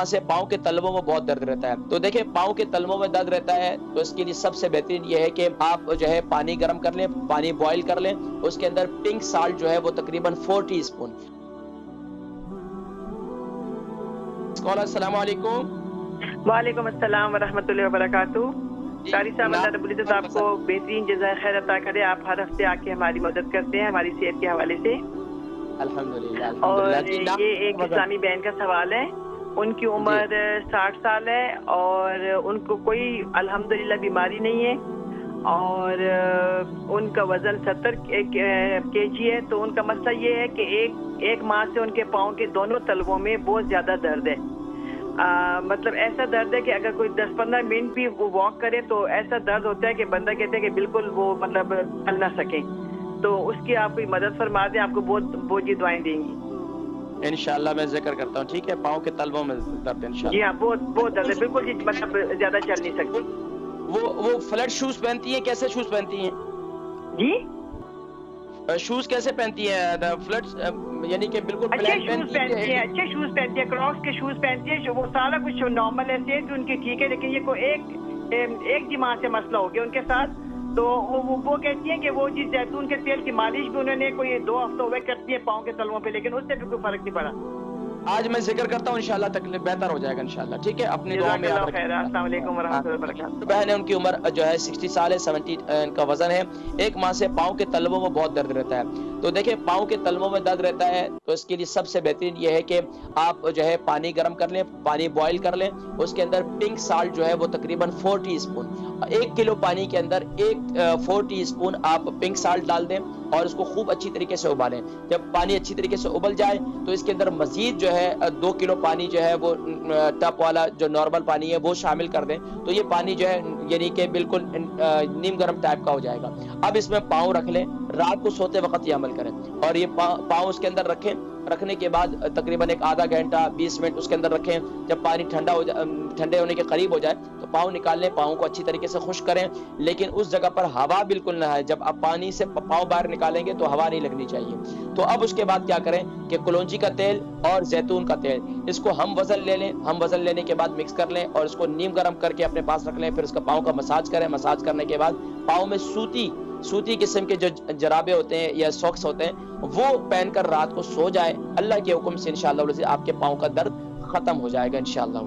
माह से पाँव के तलवों में बहुत दर्द रहता है। तो देखिए पाँव के तलवों में दर्द रहता है तो इसके लिए सबसे बेहतरीन ये है कि आप जो है पानी गर्म कर लें, पानी बॉईल कर लें, उसके अंदर पिंक साल्ट जो है वो तकरीबन 4 टीस्पून। अस्सलाम वालेकुम। वालेकुम अस्सलाम वरहमतुल्लाहि वबरकातुहू। कारी साहब, अल्लाह रब्बुल इज्जत आपको बेहतरीन जज़ाए खैर अता करे। आप हर हफ्ते आके हमारी मदद करते हैं हमारी सेहत के हवाले से। अल्हम्दुलिल्लाह। और ये एक इस्लामी बहन का सवाल है। उनकी उम्र 60 साल है और उनको कोई अल्हम्दुलिल्लाह बीमारी नहीं है और उनका वजन 70 kg है। तो उनका मसला ये है कि एक माह से उनके पाँव के दोनों तलवों में बहुत ज्यादा दर्द है। मतलब ऐसा दर्द है कि अगर कोई 10-15 मिनट भी वो वॉक करे तो ऐसा दर्द होता है कि बंदा कहते हैं कि बिल्कुल वो मतलब चल ना सके। तो उसकी आप कोई मदद फरमा दें, आपको बहुत जी दुआएं देंगी इंशाल्लाह। मैं जिक्र करता हूँ, ठीक है। पाँव के तलवों में दर्द इंशाल्लाह। जी हाँ, बहुत दर्द है, बिल्कुल जी, मतलब ज्यादा चल नहीं सकती। वो फ्लैट शूज पहनती हैं? कैसे शूज पहनती हैं जी? शूज कैसे पहनती है? फ्लैट यानी कि बिल्कुल अच्छे शूज पहनती है, अच्छे शूज पहनती है, क्रॉक्स के शूज पहनती है। वो सारा कुछ नॉर्मल है, सेहत उनकी ठीक है, लेकिन ये कोई एक दिमाग से मसला हो गया उनके साथ। तो वो कहती है कि वो जी जैतून के तेल की मालिश भी उन्होंने कोई 2 हफ्ते हुए करती है पाँव के तलवों पे, लेकिन उससे भी कोई फर्क नहीं पड़ा। आज मैं जिक्र करता हूँ, इंशाल्लाह तकलीफ बेहतर हो जाएगा इंशाल्लाह, ठीक है। अपनी दुआ में याद रखिए। अस्सलाम वालेकुम वरहमतुल्लाहि वबरकातुहू। बहन है, उनकी उम्र जो है 60 साल है, 70 इनका वजन है। एक माह से पाँव के तलवों में बहुत दर्द रहता है। तो देखिए पाँव के तलवों में दर्द रहता है तो इसके लिए सबसे बेहतरीन ये है कि आप जो है पानी गर्म कर लें, पानी बॉईल कर लें, उसके अंदर पिंक साल्ट जो है वो तकरीबन 4 टीस्पून। 1 किलो पानी के अंदर 4 टीस्पून आप पिंक साल्ट डाल दें और उसको खूब अच्छी तरीके से उबालें। जब पानी अच्छी तरीके से उबल जाए तो इसके अंदर मजीद जो है 2 किलो पानी जो है वो टप वाला जो नॉर्मल पानी है वो शामिल कर दें। तो ये पानी जो है यानी कि बिल्कुल नीम गर्म टाइप का हो जाएगा। अब इसमें पाँव रख लें, रात को सोते वक्त ये अमल करें और ये पाँव उसके अंदर रखें। रखने के बाद तकरीबन एक आधा घंटा 20 मिनट उसके अंदर रखें। जब पानी ठंडे होने के करीब हो जाए तो पाँव निकाल लें, पाँव को अच्छी तरीके से खुश्क करें, लेकिन उस जगह पर हवा बिल्कुल ना है। जब आप पानी से पाँव बाहर निकालेंगे तो हवा नहीं लगनी चाहिए। तो अब उसके बाद क्या करें कि कलौंजी का तेल और जैतून का तेल, इसको हम वजन ले लें। हम वजन लेने के बाद मिक्स कर लें और इसको नीम गर्म करके अपने पास रख लें। फिर उसका पाँव का मसाज करें। मसाज करने के बाद पाँव में सूती किस्म के जो जराबे होते हैं या सॉक्स होते हैं वो पहनकर रात को सो जाए। अल्लाह के हुक्म से इंशाअल्लाह आपके पाँव का दर्द खत्म हो जाएगा इंशाअल्लाह।